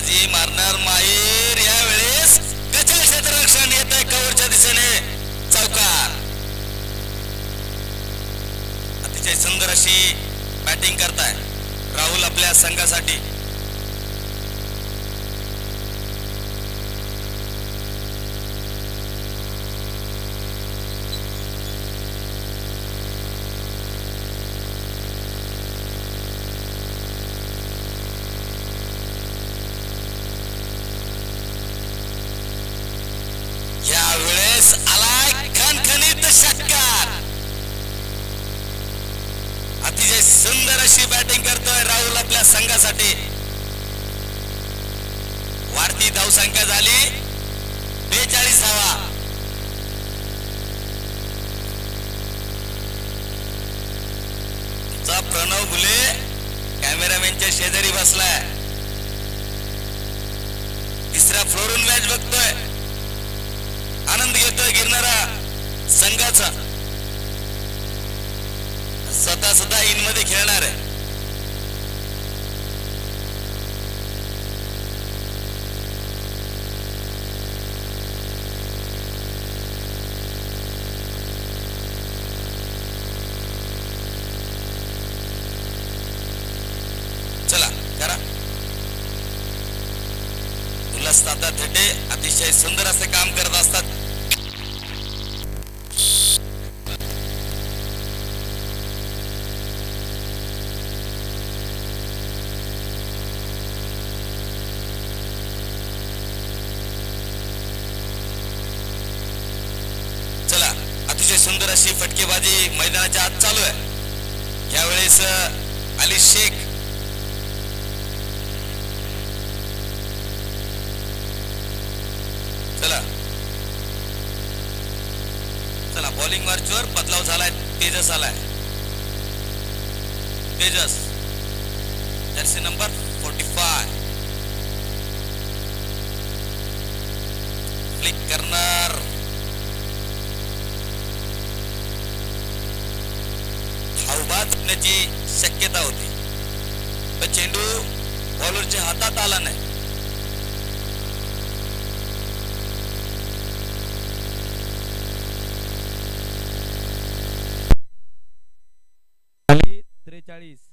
बाजी मारणार माहीर यावेळेस गजल क्षेत्ररक्षण येत आहे कव्हरच्या दिशेने चौकार. अतिशय सुंदर अशी बॅटिंग करताय राहुल आपल्या संघासाठी. यावेळेस आलाय खणखणीत षटकार. अतिशय सुंदर अशी बॅटिंग करतोय राहुल आपल्या संघासाठी. वाढती धावसंख्या झाली 42 धावा. प्रणव बुले कॅमेरामॅनच्या शेजारी बसलाय. तिसऱ्या फ्लोरून मॅच बघतोय. आनंद घेतोय गिरणारा संघाचा. स्वतः सुद्धा इन मध्ये खेळणार आहे. चला करा. उल्हासदादा थेटे अतिशय सुंदर असे काम करत असतात. अतिशय सुंदर अशी फटकेबाजी मैदानाच्या आत चालू आहे. यावेळेस अली शेख चला चला बॉलिंग मार्चवर बदलाव झालाय. तेजस आलाय. तेजस जर्सी नंबर 45 फ्लिक करणार. धावबाद होण्याची शक्यता होती पण चेंडू बॉलरच्या हातात आला नाही. खाली 43.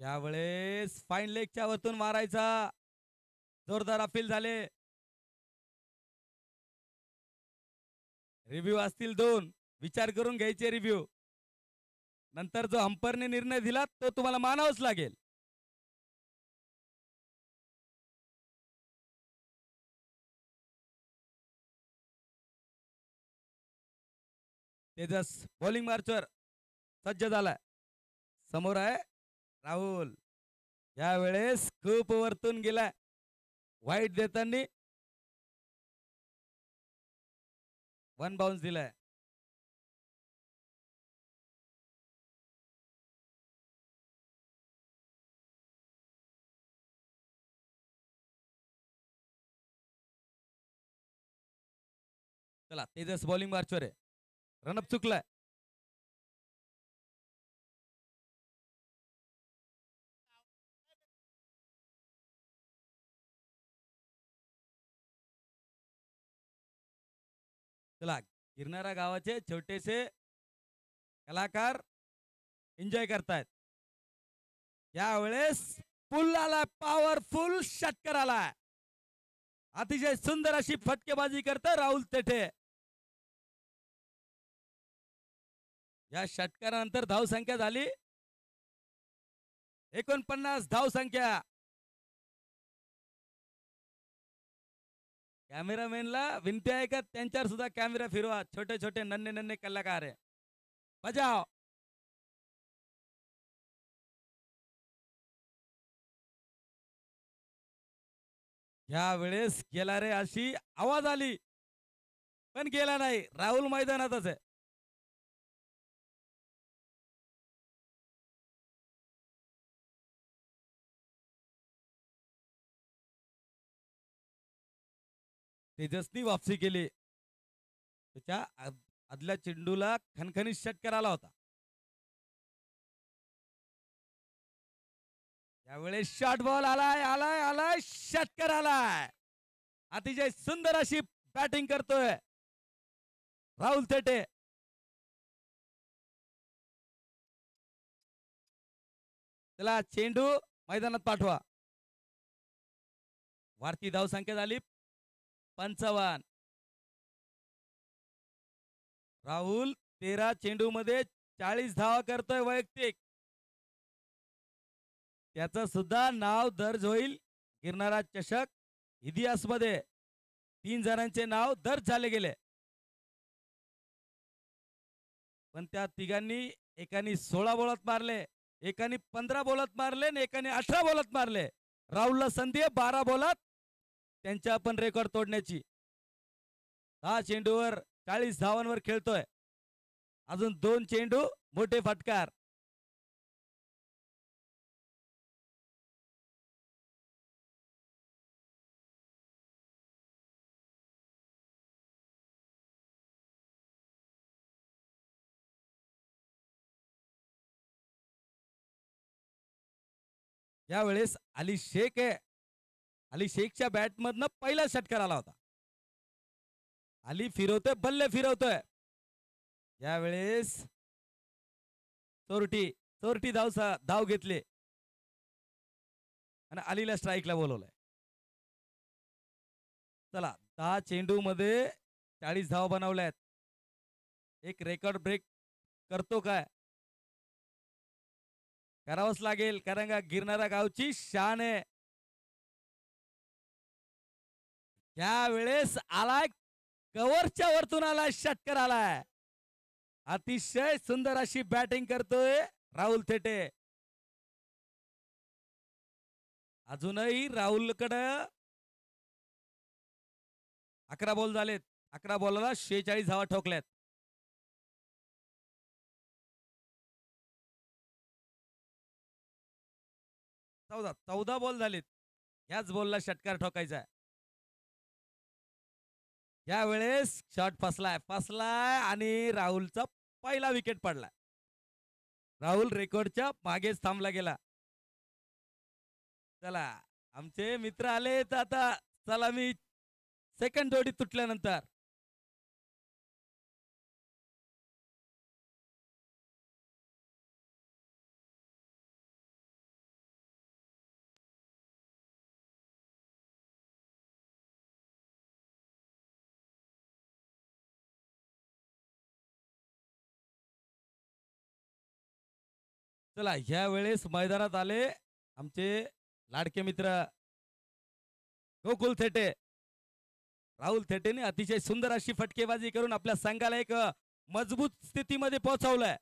यावेळेस फाईन लेगच्या वरतून मारायचा. जोरदार अपील झाले. रिव्ह्यू असतील 2. विचार करून घ्यायचे रिव्ह्यू. नंतर जो अंपरने निर्णय दिला तो तुम्हाला मानावाच लागेल. तेजस बॉलिंग मार्चवर सज्ज झालाय. समोर आहे राहुल. यावेळेस खूप वरतून गेलाय. वाईट देताना 1 बाउन्स दिलाय. चला तेजस बॉलिंग मार्चवर आहे. रनअप चुकलाय. चला गिरणारा गावाचे छोटेसे कलाकार एन्जॉय करतायत. यावेळेस पुल आला. पॉवरफुल षटकार आलाय. अतिशय सुंदर अशी फटकेबाजी करता राहुल तेठे. या षटकारानंतर धावसंख्या झाली 49 धावसंख्या. कॅमेरामॅनला विनंती आहे का त्यांच्यावर सुद्धा कॅमेरा फिरवा. छोटे छोटे नन्हे नन्हे कलाकार आहे. बजाव. या वेळेस गेला रे अशी आवाज आली पण गेला नाही. राहुल मैदानातच आहे. तेजसनी वापसी केली. त्याच्या आदल्या चेंडूला खणखणीत षटकार आला होता. यावेळेस शॉर्ट बॉल आलाय आलाय आलाय षटकार आलाय. अतिशय सुंदर अशी बॅटिंग करतोय राहुल थेटे. त्याला चेंडू मैदानात पाठवा. वाढती धावसंख्या झाली 55. राहुल 13 चेंडू मध्ये 40 धावा करतोय वैयक्तिक. त्याचं सुद्धा नाव दर्ज होईल गिरणारा चषक इतिहासमध्ये. 3 जणांचे नाव दर्ज झाले गेले. पण त्या तिघांनी एकाने 16 बोलात मारले, एकाने 15 बोलात मारले आणि एकाने 18 बोलात मारले. राहुलला संधी आहे 12 बोलात त्यांच्या आपण रेकॉर्ड तोडण्याची. 10 चेंडूवर 40 धावांवर खेळतोय. अजून 2 चेंडू मोठे फटकार. यावेळेस अली शेख आहे. अली शेखच्या बॅटमधनं पहिला षटकार आला होता. अली फिरवतोय, बल्ले फिरवतोय. यावेळेस चोरटी चोरटी धाव घेतले आणि अलीला स्ट्राईकला बोलवलंय. चला 10 चेंडू मध्ये 40 धावा बनवल्यात. एक रेकॉर्ड ब्रेक करतो काय? करावंच लागेल कारण का गिरणारा गावची शान आहे. यावेळेस आलाय कव्हरच्या वरतून आलाय षटकार आलाय. अतिशय सुंदर अशी बॅटिंग करतोय राहुल थेटे. अजूनही राहुलकडं 11 बॉल झालेत. 11 बॉलला 46 धावा ठोकल्यात. चौदा बॉल झालेत. याच बॉलला षटकार ठोकायचा. यावेळेस शॉट फसलाय आणि राहुलचा पहिला विकेट पडलाय. राहुल रेकॉर्डच्या मागेच थांबला गेला. चला आमचे मित्र आले तर आता चला मी सेकंड जोडी तुटल्यानंतर चला ह्या वेळेस मैदानात आले आमचे लाडके मित्र गोकुल थेटे. राहुल थेटेने अतिशय सुंदर अशी फटकेबाजी करून आपल्या संघाला एक मजबूत स्थितीमध्ये पोहोचवलंय.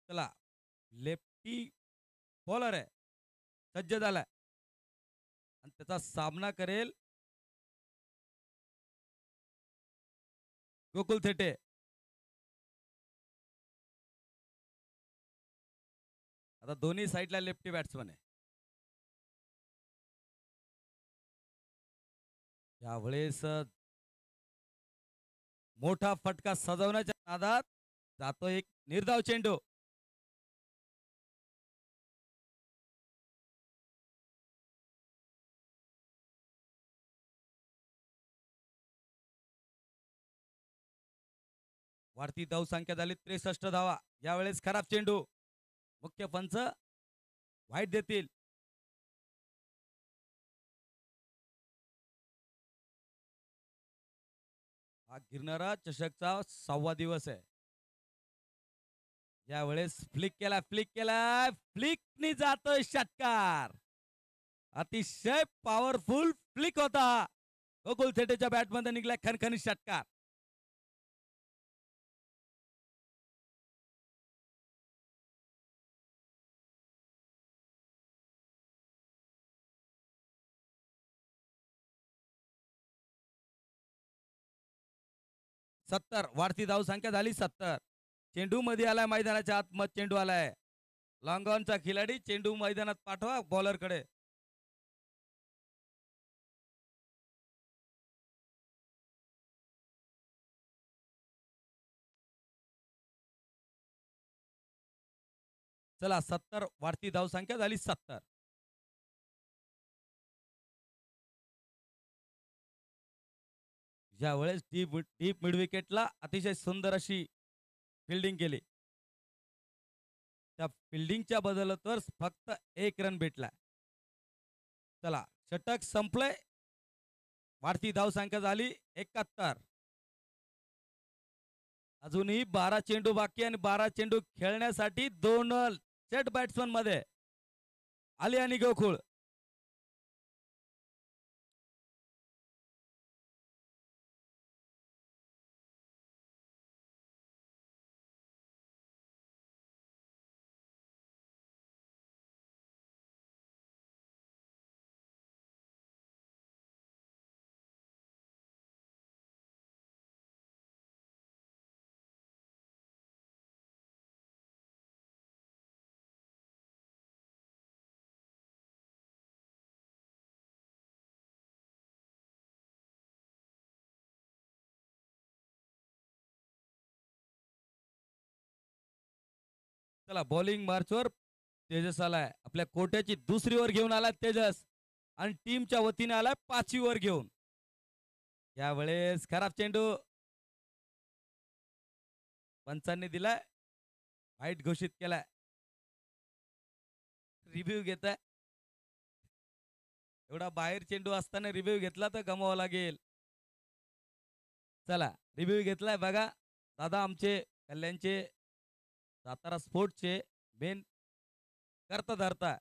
चला लेफ्टी बॉलर आहे, सज्ज झालाय आणि त्याचा सामना करेल गोकुल थेटे. आता दोन्ही साईडला लेफ्टी बॅट्समन आहे. यावेळेस मोठा फटका सजवण्याच्या नादात जातो एक निर्धाव चेंडू. वाढती धावसंख्या झाली 63 धावा. यावेळेस खराब चेंडू. मुख्य पंच वाईट देतील. हा गिरणारा चषकचा 6वा दिवस आहे. यावेळेस फ्लिक केला फ्लिकनी जातोय षटकार. अतिशय पॉवरफुल फ्लिक होता. गोकुल थेटेच्या बॅटमध्ये निघलाय खणखणीत षटकार. सत्तर वाढती धाव संख्या झाली 70. चेंडू मध्ये आलाय मैदानाच्या आतमध्ये चेंडू आलाय. लॉंग ऑनचा खिलाडी चेंडू मैदानात पाठवा बॉलर कडे. चला 70 वाढती धाव संख्या झाली 70. ज्यावेळेस डीप मिड विकेटला अतिशय सुंदर अशी फिल्डिंग केली. त्या फिल्डिंगच्या बदलतवर फक्त 1 रन भेटला. चला षटक संपलंय. वाढती धाव संख्या झाली 71. अजूनही 12 चेंडू बाकी आणि 12 चेंडू खेळण्यासाठी 2 सेट बॅट्समन मध्ये आली आणि गोकुळ. चला बॉलिंग मार्चवर तेजस आलाय. आपल्या कोट्याची दुसरी वर घेऊन आलाय तेजस आणि टीमच्या वतीने आलाय 5वी वर घेऊन. यावेळेस खराब चेंडू पंचांनी दिलाय. वाईट घोषित केलाय. रिव्ह्यू घेत आहे. एवढा बाहेर चेंडू असताना रिव्ह्यू घेतला तर गमावा लागेल. चला रिव्ह्यू घेतलाय बघा दादा आमचे कल्याणचे सातारा स्पोर्ट्सचे मेन करता धरता.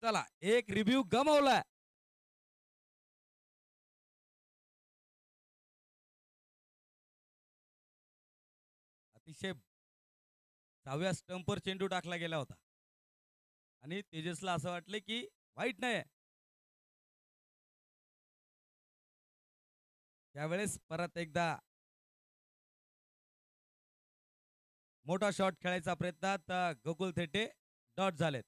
चला एक रिव्ह्यू गमावलाय. अतिशय 6व्या स्टंपवर चेंडू टाकला गेला होता आणि तेजसला असं वाटलं की वाईट नाही. त्यावेळेस परत एकदा मोठा शॉट खेळायचा प्रयत्नात गोकुल थेटे डॉट झालेत.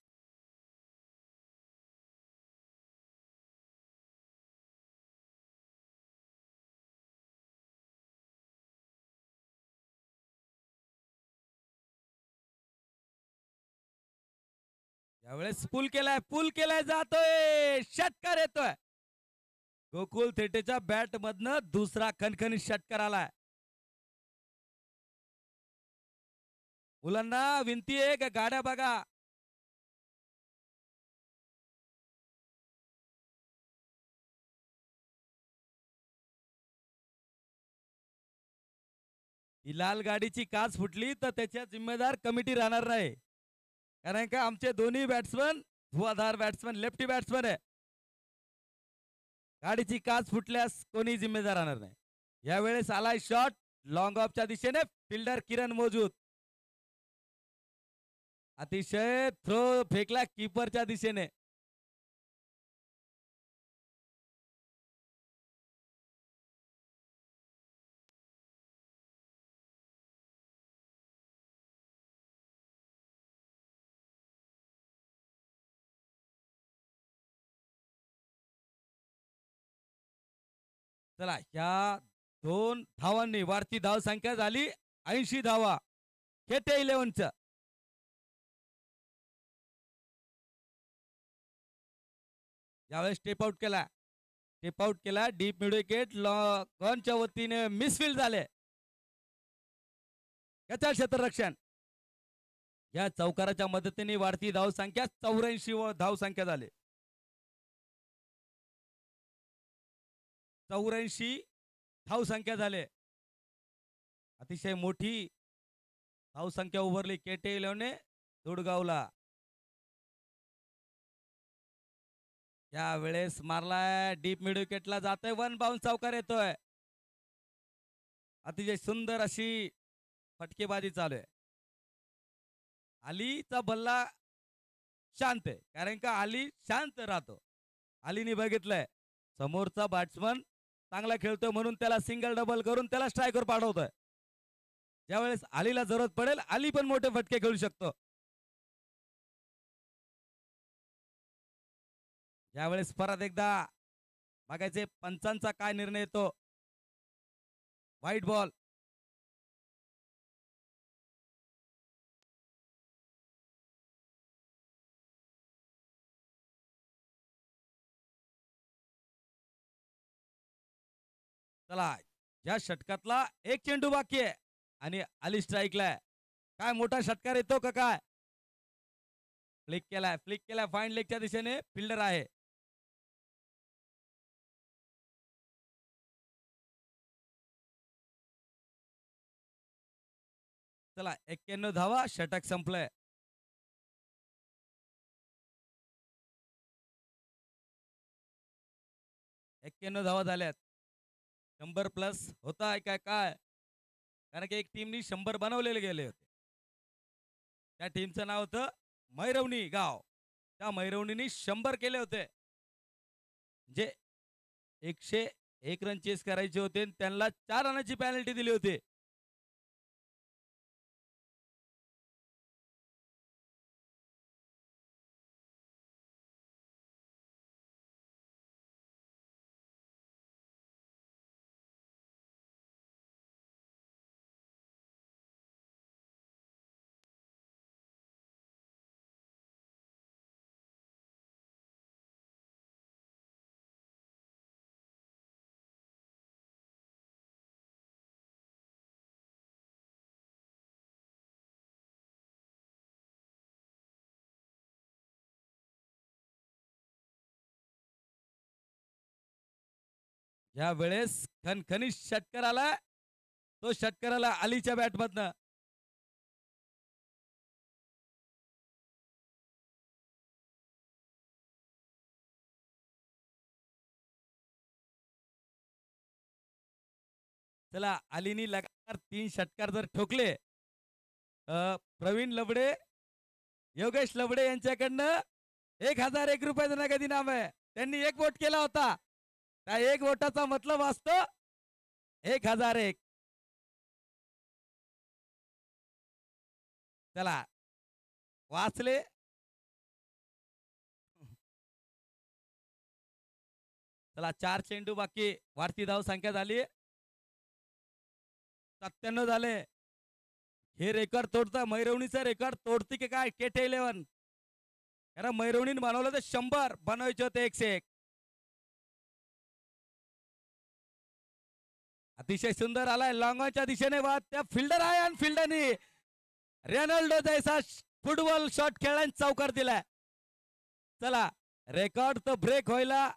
यावेळेस पुल केलाय जातोय षटकार येतोय. गोकुल थेटेच्या बॅट मधनं दुसरा खणखणीत षटकार आलाय. मुलांना विनंती आहे का गाड्या बघा. ही लाल गाडीची काच फुटली तर त्याच्या जिम्मेदार कमिटी राहणार नाही. कारण का आमचे दोन्ही बॅट्समन धुवाधार बॅट्समन लेफ्टी बॅट्समन आहे. गाडीची काच फुटल्यास कोणी जिम्मेदार राहणार नाही. यावेळेस आलाय शॉट लॉंग ऑफच्या दिशेने फिल्डर किरण मोजूद. अतिशय थ्रो फेकला कीपरच्या दिशेने. चला ह्या 2 धावांनी वाढती धाव संख्या झाली 80 धावा खेटे 11चं. यावेळेस टेप आउट केला डीप मिड विकेट लॉनच्या वतीने मिसफिल्ड झाले. याच्या क्षेत्ररक्षण या चौकाराच्या मदतीने वाढती धाव संख्या 84 धाव संख्या झाली. 84 धाव संख्या झाले. अतिशय मोठी धाव संख्या उभारली केटे 11ने दुडगावला. यावेळेस मारलाय डीप मिड विकेटला जातोय 1 बाउन्स चौकार येतोय. अतिशय सुंदर अशी फटकेबाजी चालू आहे. अलीचा बल्ला शांत आहे कारण का अली शांत राहतो. अलीने बघितलंय समोरचा बॅट्समन चांगला खेळतोय म्हणून त्याला सिंगल डबल करून त्याला स्ट्रायकर पाठवतोय. ज्यावेळेस अलीला जरूरत पडेल अली पण मोठे फटके खेळू शकतो. यावेळेस परत एकदा बघायचे पंचांचा काय निर्णय येतो. White ball. चला या षटकातला एक चेंडू बाकी आहे आणि अली स्ट्राईकला आहे. काय मोठा षटकार येतो का काय. फ्लिक केलाय फाईन लेगच्या दिशेने फिल्डर आहे. चला 91 धावा षटक संपलंय. धावा झाल्यात. 100 प्लस होता आहे काय कारण की एक टीमनी 100 बनवलेले गेले होते. त्या टीमचं नाव होतं मैरवणी गाव. त्या मैरवणीने 100 केले होते. जे 101 रन चेस करायचे होते आणि त्यांना 4 रनाची पॅनल्टी दिली होती. या वेळेस खणखणीत षटकार आला. तो षटकाराला अलीच्या बॅटमधनं. चला अलीनी लगातार 3 षटकार जर ठोकले प्रवीण लबडे योगेश लबडे यांच्याकडनं 1001 रुपयाचा नगदी इनाम आहे. त्यांनी 1 वोट केला होता. त्या 1 वोटाचा मतलब असतो 1001. चला वाचले. चला 4 चेंडू बाकी वाढती धाव संख्या झाली 97 झाले. हे रेकॉर्ड तोडता मैरवणीचं रेकॉर्ड तोडते की काय केटे 11. कारण मैरवणीने बनवलं तर 100 बनवायचे होते 101. अतिशय सुंदर आलाय लॉंगॉनच्या दिशेने वाद त्या फिल्डर आहे आणि फिल्डरनी रेनॉल्डो जैसा फुटबॉल शॉट खेळायला चौकार दिलाय. चला रेकॉर्ड तर ब्रेक व्हायला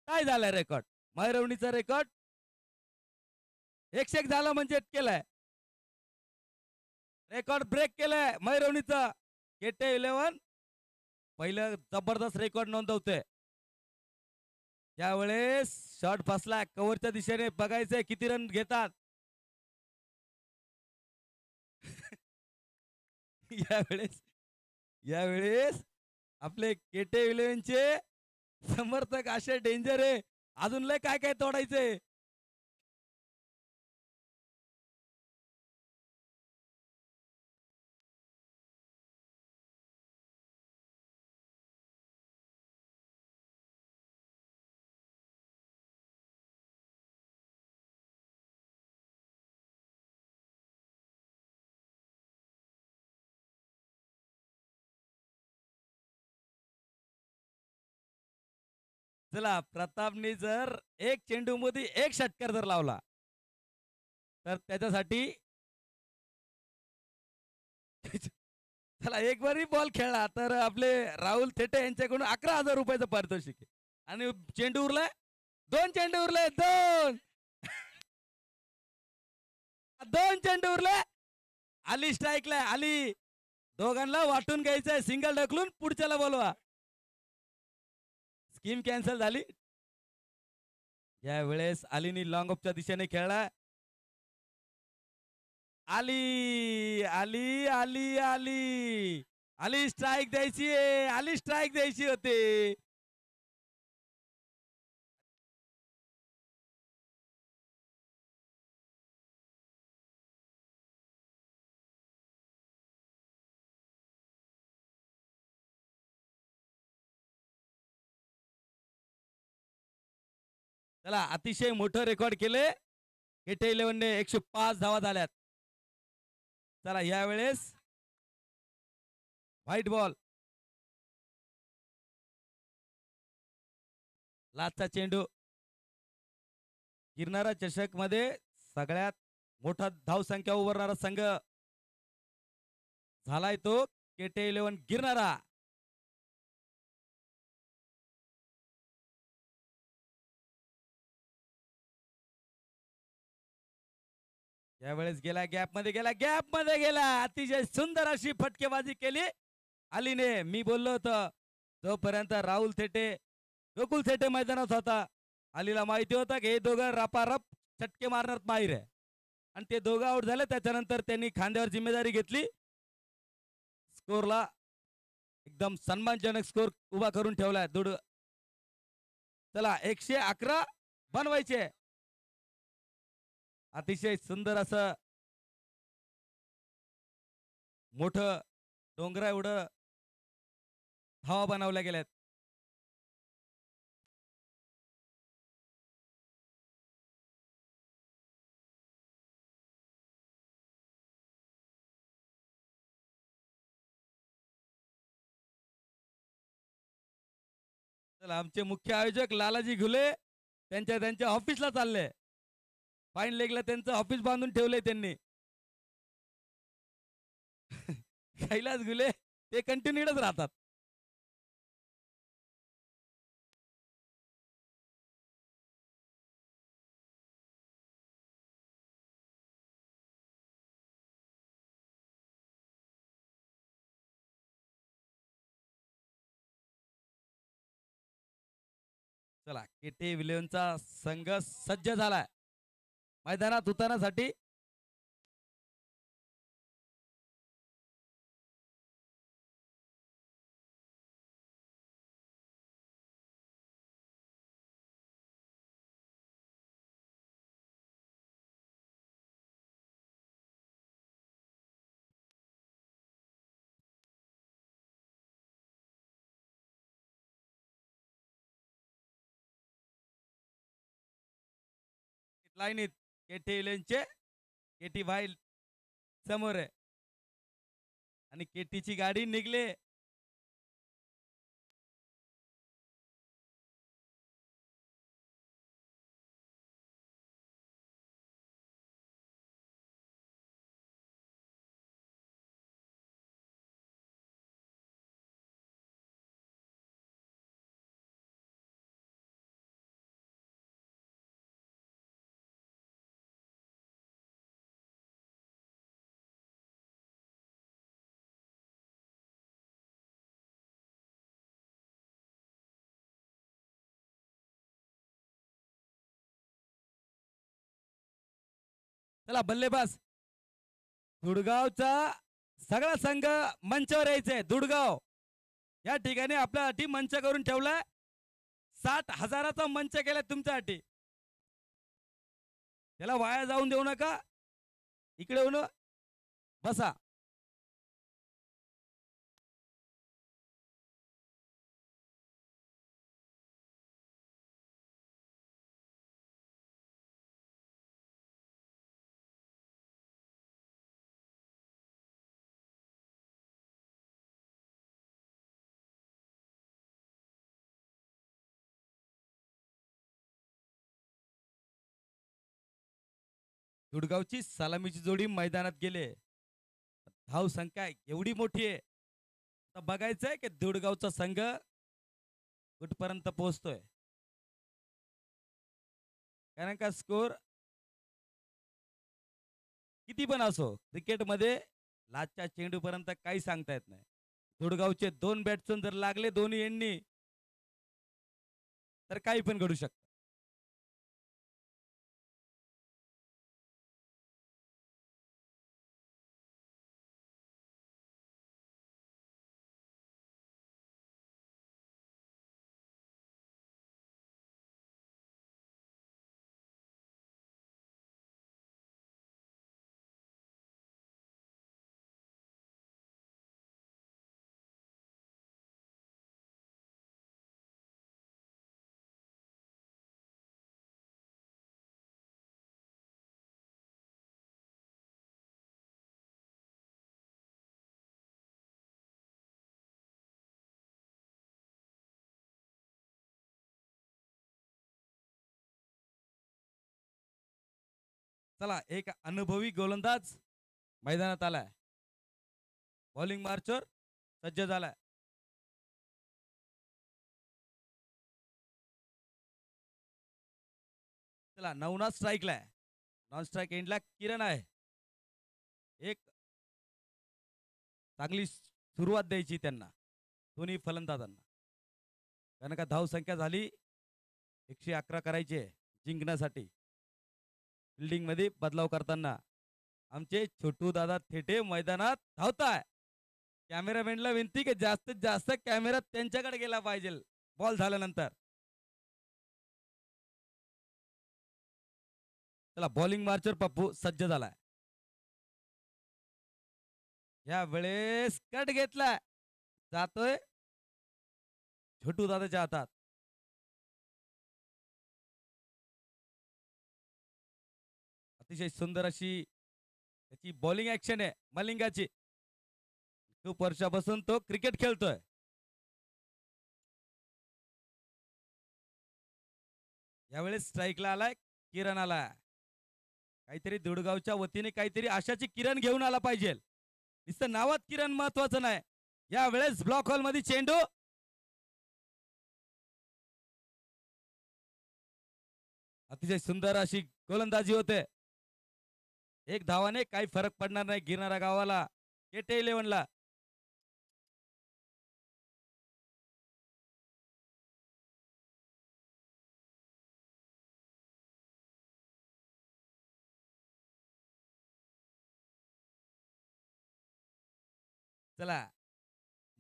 काय झालंय. रेकॉर्ड मैरवणीचा रेकॉर्ड 101 झालं म्हणजे केलंय. रेकॉर्ड ब्रेक केलंय मैरवणीचा. केटे 11 पहिलं जबरदस्त रेकॉर्ड नोंदवतोय. त्यावेळेस शॉट फसला कव्हरच्या दिशेने बघायचंय किती रन घेतात. यावेळेस यावेळेस आपले केटे इलेव्हनचे समर्थक असे डेंजर आहे. अजून लय काय काय तोडायचंय. चला प्रतापने जर एक चेंडू मध्ये एक षटकार जर लावला तर त्याच्यासाठी चला एक बारी बॉल खेळला तर आपले राहुल थेटे यांच्याकडून 11,000 रुपयाचं पारितोषिक आहे. आणि चेंडू उरलाय 2 चेंडू उरले 2 2 चेंडू उरले. आली स्ट्राईकला आली. दोघांना वाटून घ्यायचंय. सिंगल ढकलून पुढच्याला बोलवा. स्कीम कॅन्सल झाली. यावेळेस अलीनी लॉंग ऑफच्या दिशेने खेळला. आली आली आली आली आली स्ट्राईक द्यायची आहे. आली स्ट्राईक द्यायची होते. चला अतिशय मोठं रेकॉर्ड केले. केटे 11ने 105 धावा झाल्यात. चला यावेळेस व्हाईट बॉल. लास्टचा चेंडू. गिरणारा चषक मध्ये सगळ्यात मोठा धावसंख्या उभारणारा संघ झालाय तो केटे 11 गिरणारा. यावेळेस गेला गॅप मध्ये गेला. अतिशय सुंदर अशी फटकेबाजी केली अलीने. मी बोललो होतो जोपर्यंत राहुल थेटे गोकुल थेटे मैदानात होता अलीला माहिती होता की हे दोघं रपारप चटके मारणार माहीर आहे. आणि ते दोघं आउट झाले. त्याच्यानंतर त्यांनी खांद्यावर जिम्मेदारी घेतली. स्कोरला एकदम सन्मानजनक स्कोर उभा करून ठेवलाय. चला 111 बनवायचे. अतिशय सुंदर असं मोठं डोंगरा एवढं धावा बनवल्या गेल्यात. चला आमचे मुख्य आयोजक लालाजी घुले त्यांच्या ऑफिसला चालले. फाईन लेगला त्यांचं ऑफिस बांधून ठेवलंय त्यांनी. कैलास घुले ते कंटिन्यूच राहतात. चला केटे विलियनचा संघ सज्ज झालाय मैदानात उतरण्यासाठी. लाईनीत केटी इलेव्हनचे केटी भाई समोर आहे आणि केटीची गाडी निघले. चला बल्लेबाज दुडगावचा सगळा संघ मंचावर यायचंय. दुडगाव या ठिकाणी आपल्यासाठी मंच करून ठेवलाय. 60,000चा मंच केलाय तुमच्यासाठी. त्याला वाया जाऊन देऊ नका. इकडे येऊन बसा. दुडगावची सलामीची जोडी मैदानात गेले. धाव संख्या एवढी मोठी आहे. आता बघायचंय की दुडगावचा संघ कुठपर्यंत पोहोचतोय. कारण का स्कोर किती पण असो क्रिकेटमध्ये लाचच्या चेंडूपर्यंत काही सांगता येत नाही. दुडगावचे 2 बॅट्समन जर लागले दोन्ही एंडनी तर काही पण घडू शकतं. चला एक अनुभवी गोलंदाज मैदानात आलाय. बॉलिंग मार्चवर सज्ज झालाय. चला नवनाथ स्ट्राईकला आहे. नॉन स्ट्राईक एंडला किरण आहे. एक चांगली सुरुवात द्यायची त्यांना दोन्ही फलंदाजांना. कारण का धाव संख्या झाली 111 करायची आहे जिंकण्यासाठी. फिल्डिंग मध्ये बदलाव करताना आमचे छोटू दादा थेटे मैदानात धावताय. कॅमेरामॅनला विनंती की जास्तीत जास्त कॅमेरा त्यांच्याकडे गेला पाहिजे बॉल झाल्यानंतर. चला बॉलिंग मार्चवर पप्पू सज्ज झालाय. या वेळेस कट घेतलाय. जातोय छोटू दादाच्या हातात. अतिशय सुंदर अशी त्याची बॉलिंग ऍक्शन आहे मलिंगाची. खूप वर्षापासून तो क्रिकेट खेळतोय. यावेळेस स्ट्राईकला आलाय किरण आलाय. काहीतरी दुडगावच्या वतीने काहीतरी आशाची किरण घेऊन आला पाहिजे. नुसतं नावात किरण महत्वाचं नाही. यावेळेस ब्लॉक हॉल मध्ये चेंडू. अतिशय सुंदर अशी गोलंदाजी होते. एक धावाने काही फरक पडणार नाही गिरणारा गावाला. केटे 11ला. चला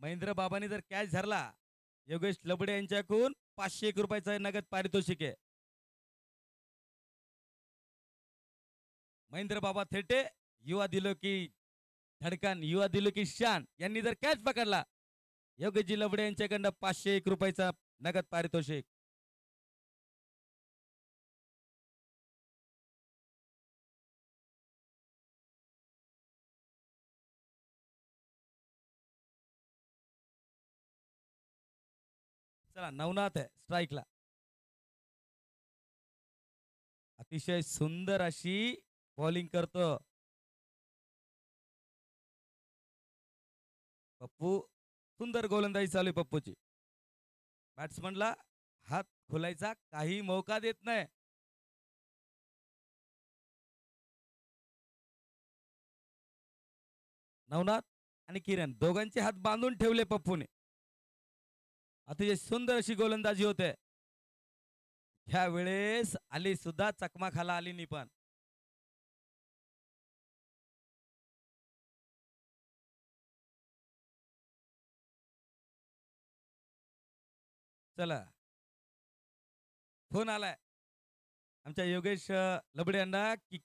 महेंद्र बाबांनी जर कॅच धरला योगेश लबडे यांच्याकडून 501 रुपयाचा नगद पारितोषिक आहे. महेंद्र बाबा थेटे युवा दिलो की धडकन युवा दिलो की शान यांनी जर कॅच पकडला योगेशजी लबडे यांच्याकडनं 501 रुपयाचा नगद पारितोषिक. चला नवनाथ आहे स्ट्राईकला. अतिशय सुंदर अशी बॉलिंग करतो पप्पू. सुंदर गोलंदाजी चालू आहे पप्पूची. बॅट्समनला हात खोलायचा काही मौका देत नाही. नवनाथ आणि किरण दोघांचे हात बांधून ठेवले पप्पूने. अतिशय सुंदर अशी गोलंदाजी होते. ह्या वेळेस आली सुद्धा चकमा खाला आली पण चला फोन आलाय आमच्या योगेश लबडे यांना की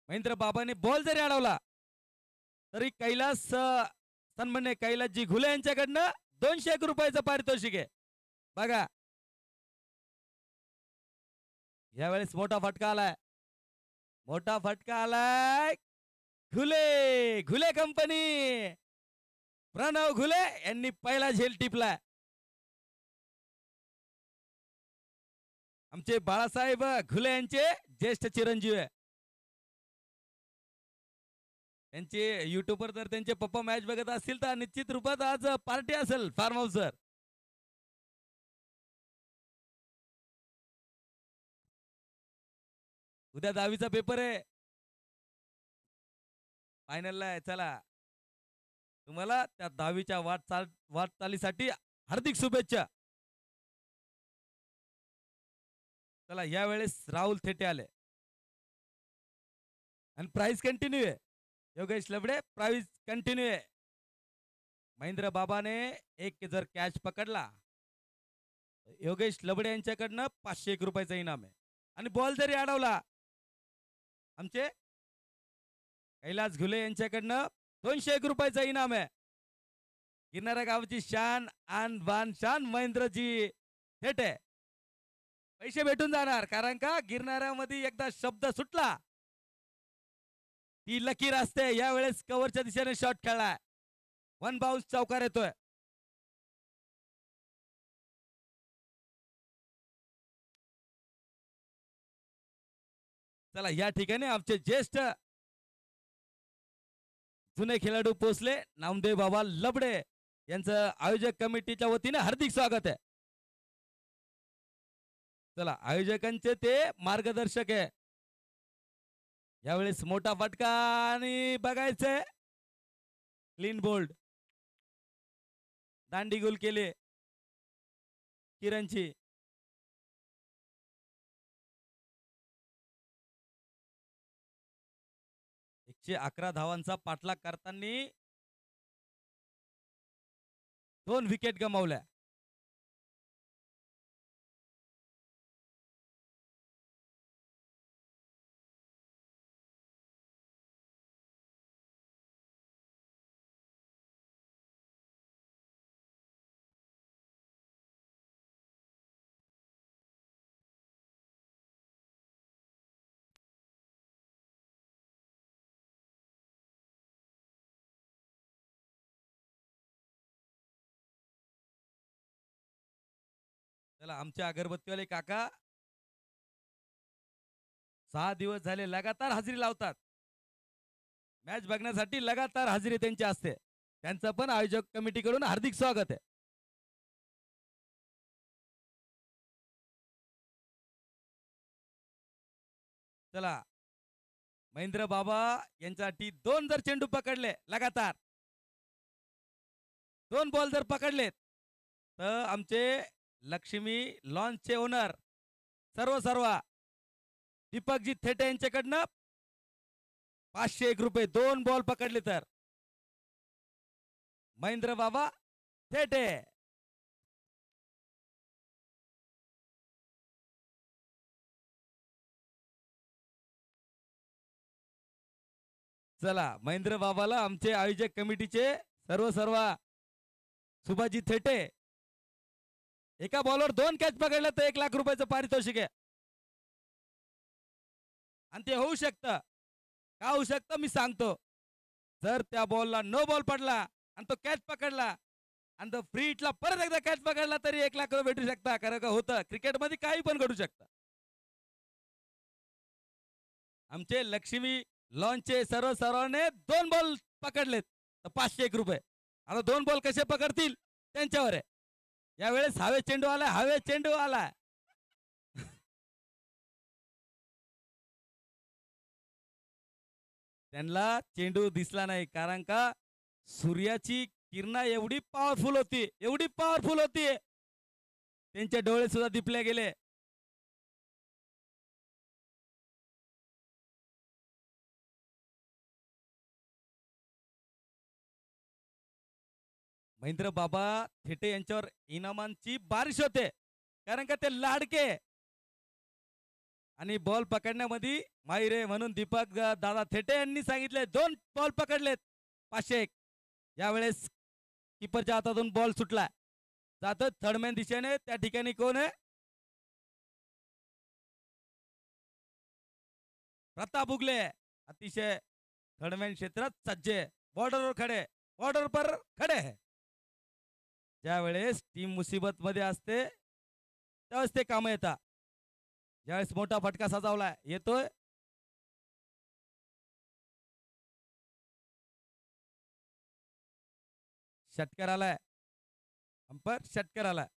महेंद्र बाबाने बॉल जरी अडवला तरी कैलास सन्मान्य कैलासजी घुले यांच्याकडनं 201 रुपयाचं पारितोषिक आहे. बघा यावेळेस मोठा फटका आलाय, मोठा फटका आलाय. घुले घुले कंपनी प्रणव घुले यांनी पहिला झेल टिपलाय. आमचे बाळासाहेब घुले यांचे ज्येष्ठ चिरंजीव आहे. त्यांचे युट्यूबवर जर त्यांचे पप्पा मॅच बघत असतील तर निश्चित रूपात आज पार्टी असेल फार्म हाऊसवर. उद्या 10वीचा पेपर आहे, फायनलला आहे. चला तुम्हाला त्या 10वीच्या वाटचालीसाठी हार्दिक शुभेच्छा. चला यावेळेस राहुल थेटे आले आणि प्राइस कंटिन्यू आहे. योगेश लबडे प्राइस कंटिन्यू आहे. महेंद्र बाबाने एक जर कॅच पकडला योगेश लबडे यांच्याकडनं 501 रुपयाचा इनाम आहे. आणि बॉल जरी अडवला आमचे कैलास घुले यांच्याकडनं 201 रुपयाचा इनाम आहे. गिरणाऱ्या गावाची शान आन बान शान महेंद्रजी थेटे पैसे भेटून जाणार, कारण का गिरणाऱ्यामध्ये एकदा शब्द सुटला ती लकीर असते. यावेळेस कव्हरच्या दिशेने शॉट खेळलाय, 1 बाउन्स चौकार येतोय. चला या ठिकाणी आमचे ज्येष्ठ जुने खेळाडू पोचले. नामदेव बाबा लबडे यांचं आयोजक कमिटीच्या वतीने हार्दिक स्वागत आहे. चला आयोजकांचे ते मार्गदर्शक आहे. यावेळेस मोठा फटका आणि बघायचंय क्लीन बोल्ड, दांडी गोल केले किरणची. एकशे 11 धावांचा पाठलाग करताना 2 विकेट गमावल्या. चला आमचे अगरबत्तीवाले काका 6 दिवस झाले लगातार हजेरी लावतात. मॅच बघण्यासाठी लगातार हजेरी त्यांची असते. त्यांचं पण आयोजक कमिटीकडून हार्दिक स्वागत आहे. चला महेंद्र बाबा यांच्यासाठी 2 जर चेंडू पकडले लगातार, 2 बॉल जर पकडलेत तर आमचे लक्ष्मी लॉन्चचे ओनर सर्व दीपकजी थेटे यांच्याकडनं 501 रुपये 2 बॉल पकडले तर. महेंद्र बाबा थेटे चला महेंद्र बाबाला आमचे आयोजक कमिटीचे सर्व सुभाजी थेटे एका बॉलवर 2 कॅच पकडल्या तर 1 लाख रुपयाचं पारितोषिक आहे. आणि ते होऊ शकतं, का होऊ शकतं मी सांगतो. जर त्या बॉलला नो बॉल पडला आणि तो कॅच पकडला आणि तो फ्री हिटला परत एकदा कॅच पकडला तरी 1 लाख रुपये भेटू शकता. कारण का होतं क्रिकेटमध्ये काही पण घडू शकतं. आमचे लक्ष्मी लॉन्चचे सर्वांनी 2 बॉल पकडलेत तर 501 रुपये. आता 2 बॉल कसे पकडतील त्यांच्यावर आहे. यावेळेस हवे चेंडू आला त्यांना चेंडू दिसला नाही, कारण का सूर्याची किरण एवढी पॉवरफुल होती त्यांचे डोळे सुद्धा दिपले गेले. महेंद्र बाबा थेटे यांच्यावर इनामांची बारिश होते, कारण का ते लाडके आणि बॉल पकडण्यामध्ये माहिर आहे म्हणून दीपक दादा थेटे यांनी सांगितले 2 बॉल पकडलेत 501. यावेळेस किपरच्या हातातून बॉल सुटला, जातो थर्डमॅन दिशेने. त्या ठिकाणी कोण आहे? प्रताप उगले, अतिशय थर्डमॅन क्षेत्रात सज्जे, बॉर्डरवर खडे, बॉर्डर पर खडे है. ज्यावेळेस टीम मुसीबत मध्ये असते त्यावेळेस ते काम येतात. ज्यावेळेस मोठा फटका सजावलाय येतोय, षटकार आलाय, अंपर षटकार आलाय.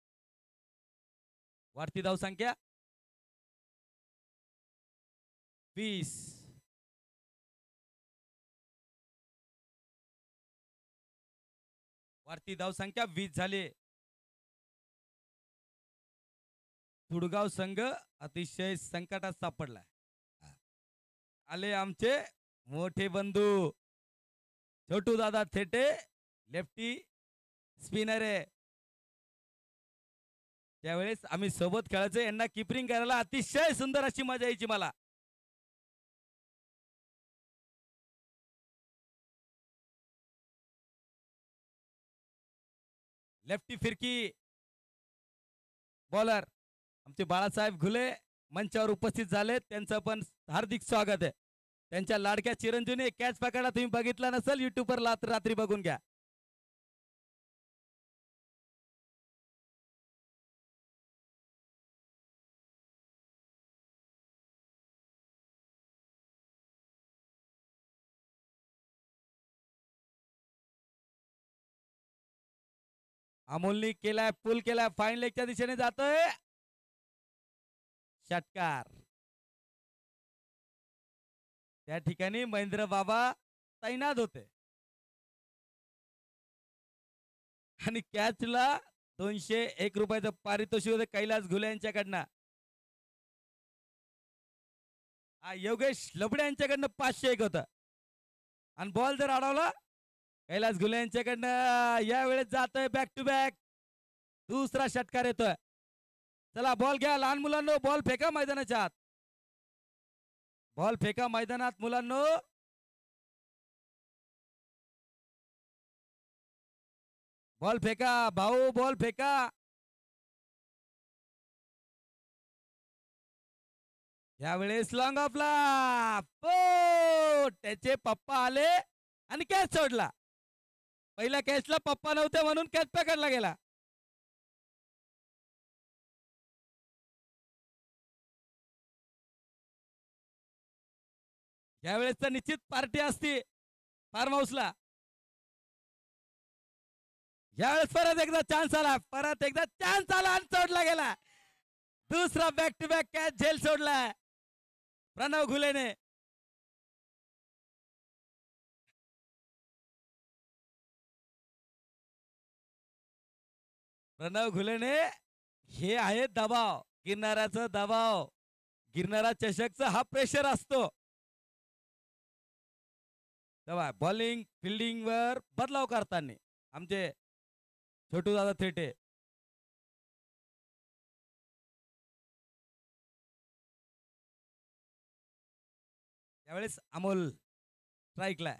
वाढती धावसंख्या 20. वाढती धावसंख्या 20 झाली. तुडगाव संघ अतिशय संकटात सापडलाय. आले आमचे मोठे बंधू छोटू दादा थेटे, लेफ्टी स्पिनर आहे. त्यावेळेस आम्ही सोबत खेळायचो, यांना किपरिंग करायला अतिशय सुंदर अशी मजा यायची मला. लेफ्टी फिरकी बॉलर आमचे बाळासाहेब घुले मंचावर उपस्थित झाले, त्यांचं पण हार्दिक स्वागत आहे. त्यांच्या लाडक्या चिरंजीवने कॅच पकडला, तुम्ही बघितला नसेल युट्यूबवर रात्री बघून घ्या. अमोलनी केलाय, पुल केलाय, फाईन लेगच्या दिशेने जातोय, षटकार. त्या ठिकाणी महेंद्र बाबा तैनात होते आणि कॅचला 201 रुपयाचं पारितोषिक होते कैलास घुले यांच्याकडनं. योगेश लबडे यांच्याकडनं 501 होतं आणि बॉल जर अडवला कैलास घुले यांच्याकडनं. यावेळेस जातोय बॅक टू बॅक, दुसरा षटकार येतोय. चला बॉल घ्या लहान मुलांनो, बॉल फेका मैदानाच्या आत, बॉल फेका मैदानात मुलांनो. बॉल फेका भाऊ, बॉल फेका. यावेळेस लॉंग ऑफला त्याचे पप्पा आले आणि कॅच सोडला. पहिल्या कॅचला पप्पा नव्हते म्हणून कॅच पकडला गेला. यावेळेस तर निश्चित पार्टी असती फार्म हाऊसला. यावेळेस परत एकदा चान्स आला, परत एकदा चान्स आला आणि सोडला गेला. दुसरा बॅक टू बॅक कॅच झेल सोडलाय प्रणव घुलेने. प्रणव घुलेने हे आहे दबाव, गिरणाराचा दबाव, गिरणारा चषकचा हा प्रेशर असतो. तेव्हा बॉलिंग फिल्डिंग वर बदलाव करताना आमचे छोटू दादा थेटे. त्यावेळेस अमोल स्ट्राईकला.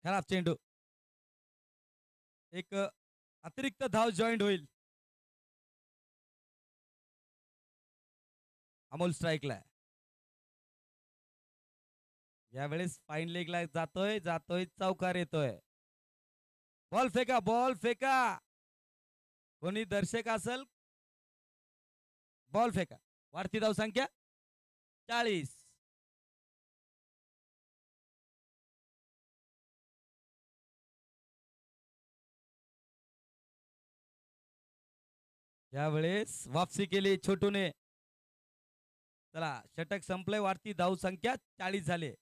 खराब चेंडू, एक अतिरिक्त धाव जॉईंट होईल. अमोल स्ट्राईकला. यावेळेस फाईन लेगला जातोय, जातोय चौकार येतोय. बॉल फेका, बॉल फेका, कोणी दर्शक असेल बॉल फेका. वाढती धाव संख्या 40. यावेळेस वापसी केली छोटूने. चला षटक संपले, वाढती धाव संख्या 40 झाले.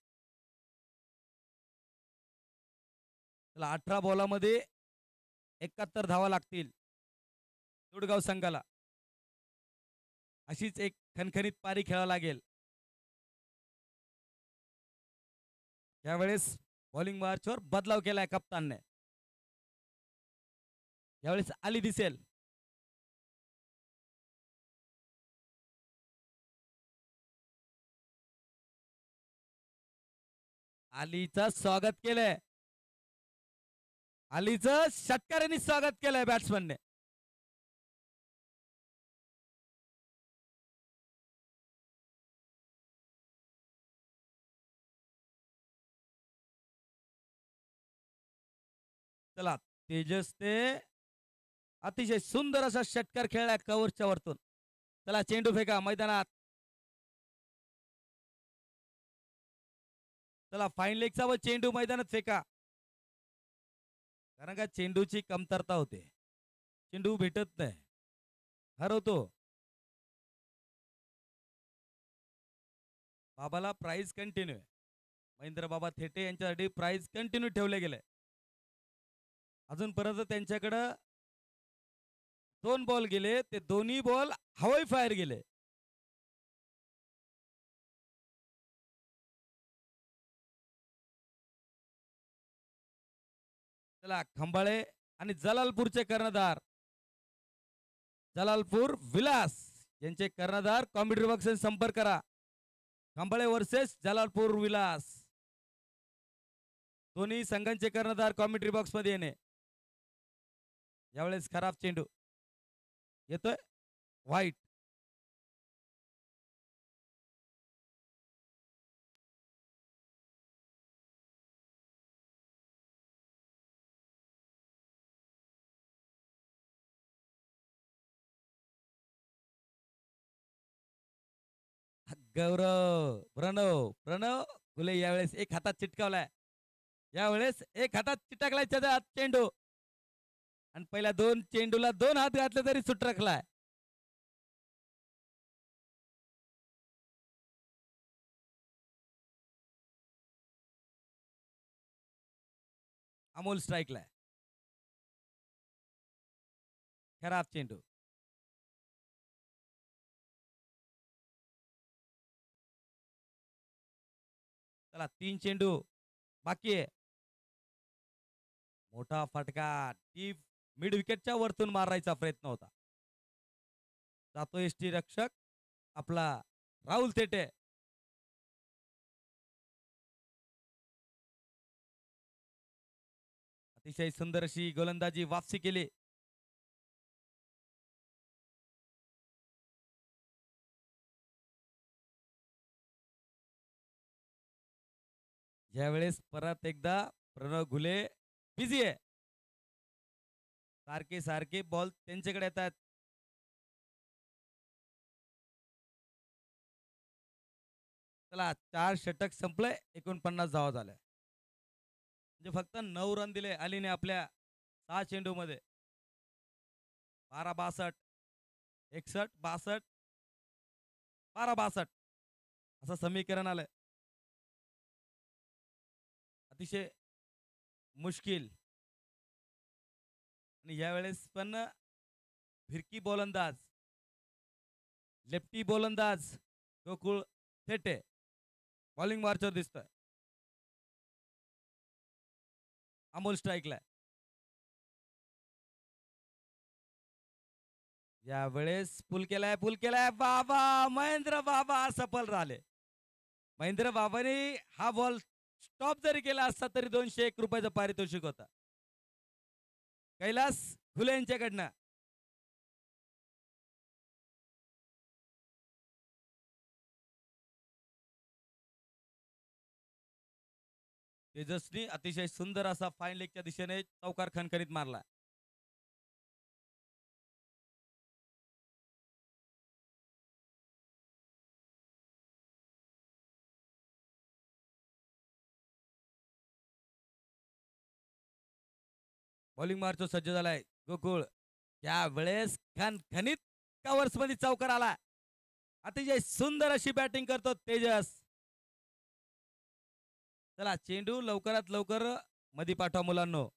चला 18 बॉलामध्ये 71 धावा लागतील तुडगाव संघाला. अशीच एक खणखणीत पारी खेळावी लागेल. यावेळेस बॉलिंग मार्चवर बदलाव केलाय कप्तानने. यावेळेस आली दिसेल. अलीचं स्वागत केलंय. अलीचं षटकारांनी स्वागत केलंय बॅट्समनने. चला तेजस ते अतिशय सुंदर असा षटकार खेळलाय कव्हरच्या वरतून. चला चेंडू फेका मैदानात. चला फाईन लेगचा व चेंडू मैदानात फेका. कारण का चेंडूची कमतरता होते. चेंडू भेटत नाही, हरवतो. बाबाला प्राइज कंटिन्यू आहे. महेंद्र बाबा थेटे यांच्यासाठी प्राइज कंटिन्यू ठेवले गेले. अजूनपर्यंत त्यांच्याकडं 2 बॉल गेले, ते दोन्ही बॉल हवाई फायर गेले. चला खंबाळे आणि जलालपूरचे कर्णधार जलालपूर विलास यांचे कर्णधार कॉम्प्युटर बॉक्स संपर्क करा. खंबाळे वर्सेस जलालपूर विलास. दोन्ही संघांचे कर्णधार कॉमेंट्री बॉक्स मध्ये येणे. यावेळेस खराब चेंडू येतोय व्हाईट. गौरव प्रणव प्रणव गुले यावेळेस एक हातात चिटकावलाय. यावेळेस एक हातात चिटकलाय त्याचा चेंडू. आणि पहिल्या 2 चेंडूला 2 हात घातले तरी सुटरकलाय. अमोल स्ट्राईकला. खराब चेंडू. चला 3 चेंडू बाकी आहे. मोठा फटका टीप मिड विकेटच्या वरतून मारायचा प्रयत्न होता. जातो एसटी रक्षक आपला राहुल थेटे. अतिशय सुंदर अशी गोलंदाजी वापसी केली. यावेळेस परत एकदा प्रणव घुले बिझी आहे. सारखे सारखे बॉल त्यांच्याकडे येतात. चला 4 षटक संपले, 49 धावा झाल्या. म्हणजे फक्त 9 रन दिले अलीने आपल्या 6 चेंडू मध्ये. 12-62 61-62 12-62 असं समीकरण आलंय. अतिशय मुश्किल. आणि यावेळेस पण फिरकी गोलंदाज लेफ्टी गोलंदाज गोकुळ थेटे बॉलिंग मार्चवर दिसतोय. अमोल स्ट्राईकला. यावेळेस पुल केलाय बाबा महेंद्र बाबा सफल झाले. महेंद्र बाबांनी हा बॉल स्टॉप जरी केला असता तरी 201 रुपयाचं पारितोषिक होता कैलास घुले यांच्याकडनं. तेजसनी अतिशय सुंदर असा फाईन लेगच्या दिशेने चौकार खणखणीत मारला. बॉलिंग मार्च सज्ज झालाय गोकुळ. यावेळेस खणखणीत कव्हर्स मध्ये चौकार आला. अतिशय सुंदर अशी बॅटिंग करतो तेजस. चला चेंडू लवकरात लवकर मध्ये पाठवा मुलांनो.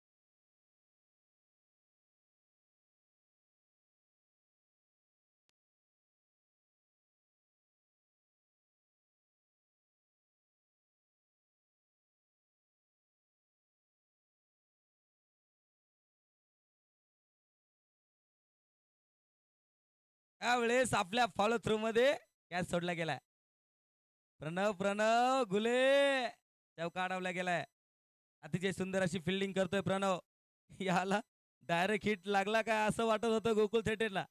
त्यावेळेस आपल्या फॉलो थ्रू मध्ये कॅच सोडला गेलाय. प्रणव गुले चौका अडवला गेलाय. अतिशय सुंदर अशी फिल्डिंग करतोय प्रणव. याला डायरेक्ट हिट लागला काय असं वाटत होतं गोकुळ थेटेला.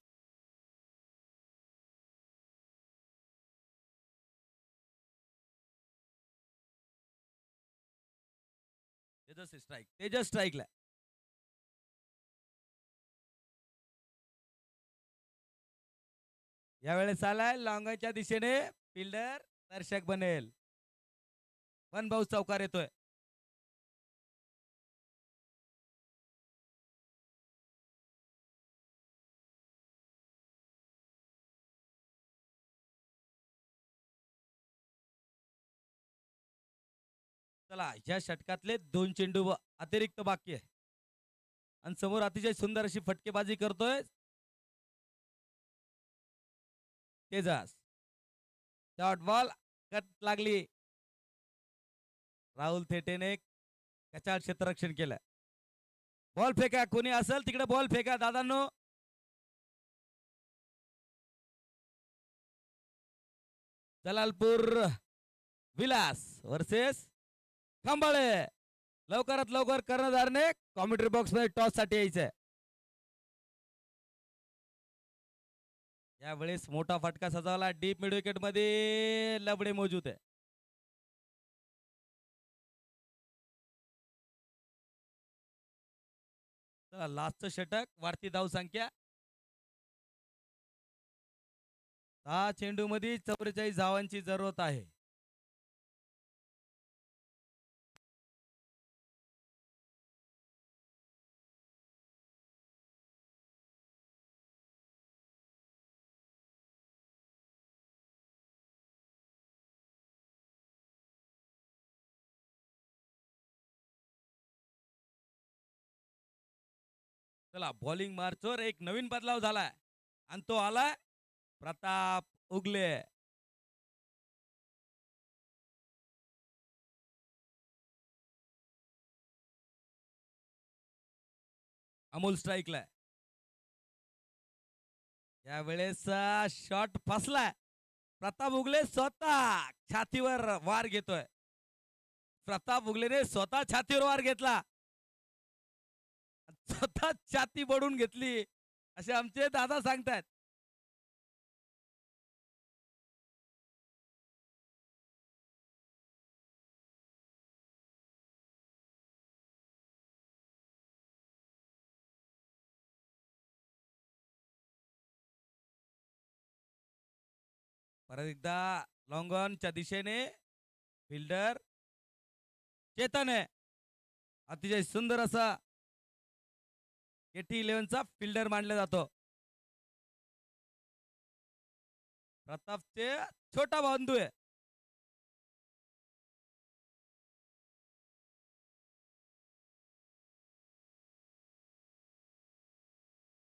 तेजस स्ट्राईकला. यावेळेस आलाय लॉंगच्या दिशेने फिल्डर दर्शक बनेल. वन भाऊ चौकार येतोय. चला या षटकातले 2 चेंडू अतिरिक्त बाकी आहे. आणि समोर अतिशय सुंदर अशी फटकेबाजी करतोय तेजस. शॉर्ट बॉल कट लागली. राहुल थेटेने कचाळ क्षेत्ररक्षण केलं. बॉल फेका कोणी असेल तिकडे बॉल फेका दादांनो. जलालपूर विलास वर्सेस खंबाळे. लवकरात लवकर कर्णधारने कॉमेंट्री बॉक्स मध्ये टॉस साठी यायचंय. यावेळेस मोठा फटका सजवला. डीप मिड विकेट मध्ये लबडे मौजूद आहे. चला लास्टचं षटक. वाढती धाव संख्या 10 चेंडू मध्ये 44 धावांची जरूरत आहे. चला बॉलिंग मार्चवर एक नवीन बदलाव झालाय आणि तो आलाय प्रताप उगले. अमोल स्ट्राईकला. यावेळेस शॉट फसलाय. प्रताप उगले स्वतः छातीवर वार घेतोय. प्रताप उगलेने स्वतः छातीवर वार घेतला. स्वतः छाती बडून घेतली असे आमचे दादा सांगतात. परत एकदा लॉंग ऑनच्या दिशेने फिल्डर चेतन आहे. अतिशय सुंदर असा KT11चा फिल्डर मानला जातो. प्रतापचे छोटा बंधू आहे.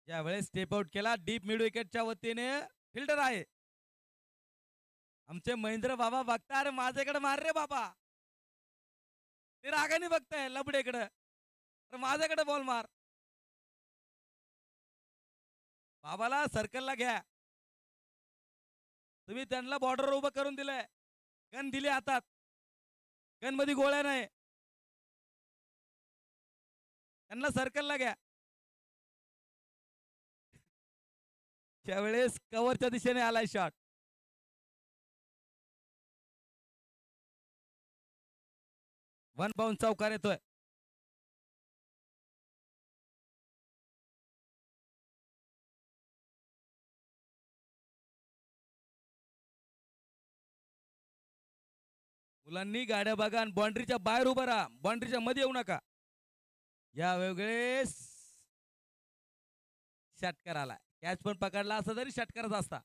यावेळेस स्टेप आउट केला. डीप मिड विकेटच्या वतीने फिल्डर आहे. आमचे महेंद्र बाबा बघता. अरे माझ्याकडे मार रे बाबा. ते रागाने बघताय लबडेकडे. अरे माझ्याकडे बॉल मार. बाबाला सर्कलला घ्या. तुम्ही त्यांना बॉर्डर उभं करून दिलंय. गन दिले हातात. गन मध्ये गोळ्या नाही. त्यांना सर्कलला घ्या. त्यावेळेस कव्हरच्या दिशेने आलाय शॉट. वन बाउंड चौकार येतोय. मुलांनी गाड्या बघा आणि बाउंड्रीच्या बाहेर उभा राहा. बाउंड्रीच्या मध्ये येऊ नका. या वेळेस षटकार आलाय. कॅच पण पकडला असता तरी षटकारच असता.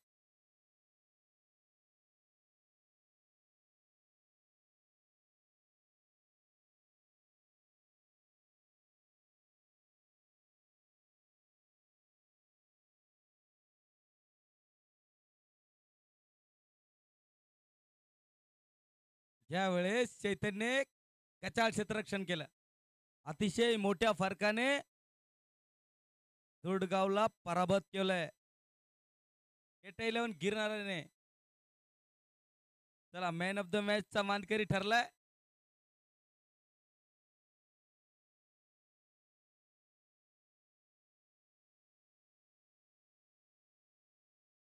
यावेळेस चैतन्य कचाळ क्षेत्ररक्षण केलं. अतिशय मोठ्या फरकाने दुर्डगावला पराभूत केलंय. एटा 11 गिरणाऱ्याने चला मॅन ऑफ द मॅचचा मानकरी ठरलाय